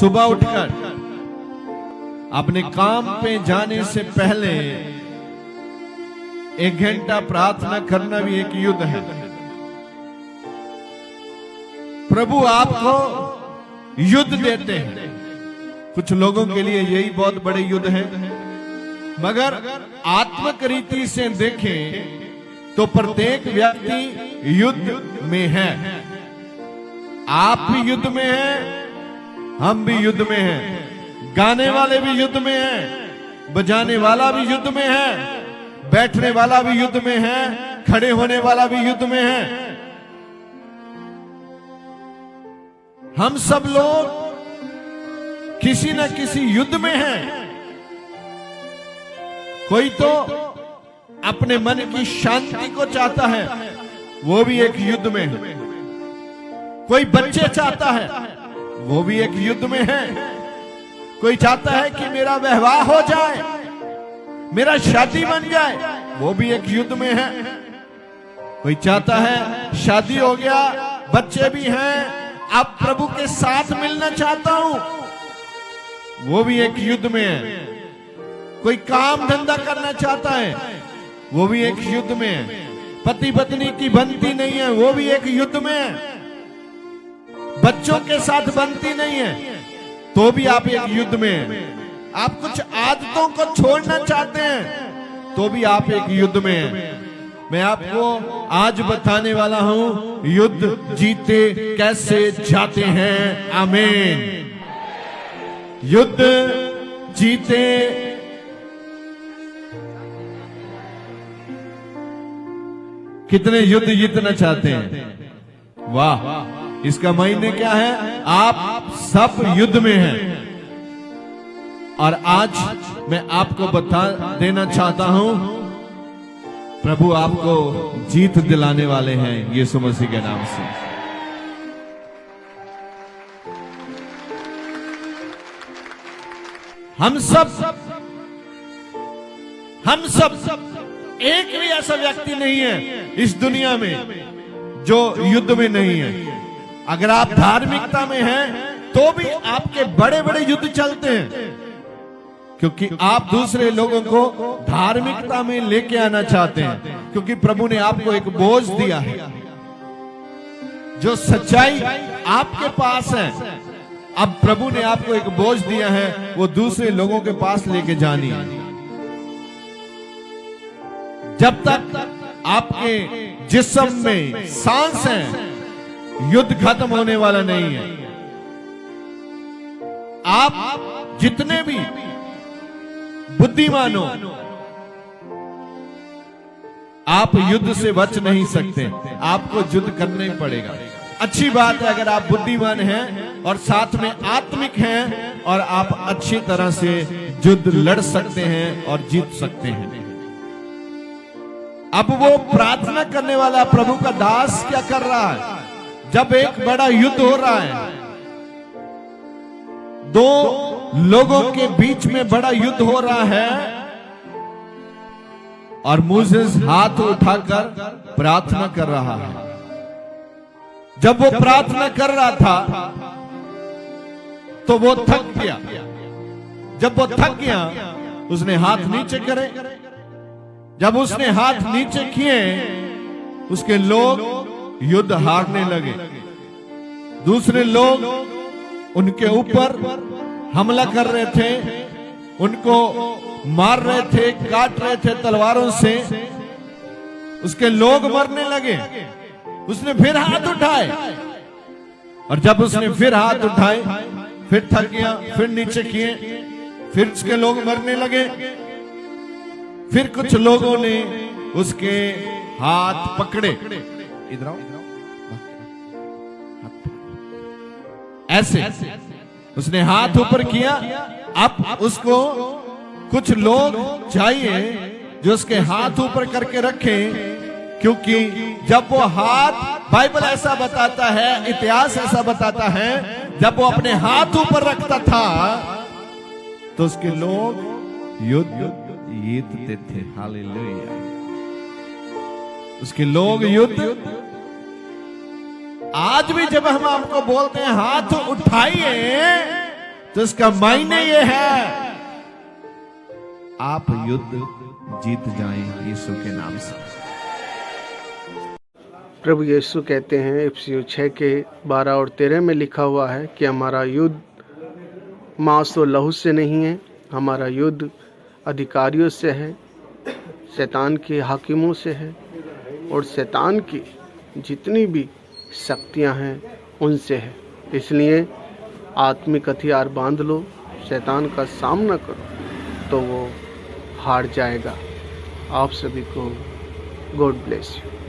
सुबह उठकर अपने काम पे जाने से पहले 1 घंटा प्रार्थना करना भी एक युद्ध है। प्रभु आपको युद्ध देते हैं। कुछ लोगों के लिए यही बहुत बड़े युद्ध है, मगर आत्मिक रीति से देखें तो प्रत्येक व्यक्ति युद्ध में है। आप भी युद्ध में हैं, हम भी युद्ध में हैं, गाने वाले भी युद्ध में हैं, बजाने वाला भी युद्ध में है, बैठने वाला भी युद्ध में है, खड़े होने वाला भी युद्ध में है। हम सब लोग किसी न किसी युद्ध में हैं। कोई तो अपने मन की शांति को चाहता है, वो भी एक युद्ध में है। कोई बच्चे चाहता है, वो भी एक युद्ध में है। कोई चाहता है कि मेरा विवाह हो जाए, मेरा शादी बन जाए, वो भी एक युद्ध में है। कोई चाहता है शादी हो गया, बच्चे भी हैं, अब प्रभु के साथ मिलना चाहता हूं, वो भी एक युद्ध में है। कोई काम धंधा करना चाहता है, वो भी एक युद्ध में है। पति पत्नी की बनती नहीं है, वो भी एक युद्ध में है। बच्चों के साथ बनती नहीं है, तो भी आप एक युद्ध में हैं। आप कुछ आदतों को छोड़ना चाहते हैं, तो भी आप एक युद्ध में हैं। मैं आपको आज बताने वाला हूं युद्ध जीते कैसे जाते हैं। आमीन। युद्ध जीते कितने युद्ध जीतना चाहते हैं? वाह, इसका मायने क्या है? आप सब युद्ध में हैं। और आज मैं आपको बता देना चाहता हूं, प्रभु आपको जीत दिलाने वाले हैं यीशु मसीह के नाम से। हम सब एक भी ऐसा व्यक्ति नहीं है इस दुनिया में जो युद्ध में नहीं है। अगर आप धार्मिकता में हैं तो भी आपके बड़े बड़े युद्ध चलते हैं, क्योंकि आप दूसरे लोगों को धार्मिकता में लेके आना चाहते हैं। क्योंकि प्रभु ने आपको एक बोझ दिया है, जो सच्चाई आपके पास है। अब प्रभु ने आपको एक बोझ दिया है, वो दूसरे लोगों के पास लेके जानी है। जब तक आपके जिस्म में सांस है, युद्ध खत्म होने वाला नहीं है। आप जितने भी बुद्धिमान हो, आप युद्ध से बच नहीं सकते, आपको युद्ध करना ही पड़ेगा। अच्छी बात है अगर आप बुद्धिमान हैं और साथ में आत्मिक हैं, और आप अच्छी तरह से युद्ध लड़ सकते हैं और जीत सकते हैं। अब वो प्रार्थना करने वाला प्रभु का दास क्या कर रहा है? जब एक बड़ा युद्ध हो रहा है, दो लोगों के बीच में बड़ा युद्ध हो रहा है, और मूसेस हाथ उठाकर प्रार्थना कर रहा है। जब वो प्रार्थना कर रहा था तो वो थक गया। जब वो थक गया, उसने हाथ नीचे करे। जब उसने हाथ नीचे किए, उसके लोग युद्ध हारने लगे। दूसरे लोग उनके ऊपर हमला कर रहे थे, उनको मार रहे थे, काट रहे थे तलवारों से। उसके लोग मरने लगे। उसने फिर हाथ उठाए, और जब उसने फिर हाथ उठाए, फिर थक गया, फिर नीचे किए, फिर उसके लोग मरने लगे। फिर कुछ लोगों ने उसके हाथ पकड़े। इधर आओ, ऐसे उसने हाथ ऊपर किया। अब उसको कुछ लोग चाहिए जो उसके हाथ ऊपर करके रखे, क्योंकि जब वो हाथ, बाइबल ऐसा बताता है, इतिहास ऐसा बताता है, जब वो अपने हाथ ऊपर रखता था तो उसके लोग युद्ध जीतते थे। हालेलुया। उसके लोग युद्ध। आज भी जब हम आपको बोलते हैं हाथ उठाइए, तो इसका मायने ये है आप युद्ध जीत जाएं यीशु के नाम से। प्रभु यीशु कहते हैं इफिसियों 6 के 12 और 13 में लिखा हुआ है कि हमारा युद्ध मांस और लहू से नहीं है, हमारा युद्ध अधिकारियों से है, शैतान के हाकिमों से है और शैतान की जितनी भी शक्तियां हैं उनसे है। इसलिए आत्मिक हथियार बांध लो, शैतान का सामना करो तो वो हार जाएगा। आप सभी को गॉड ब्लेस यू।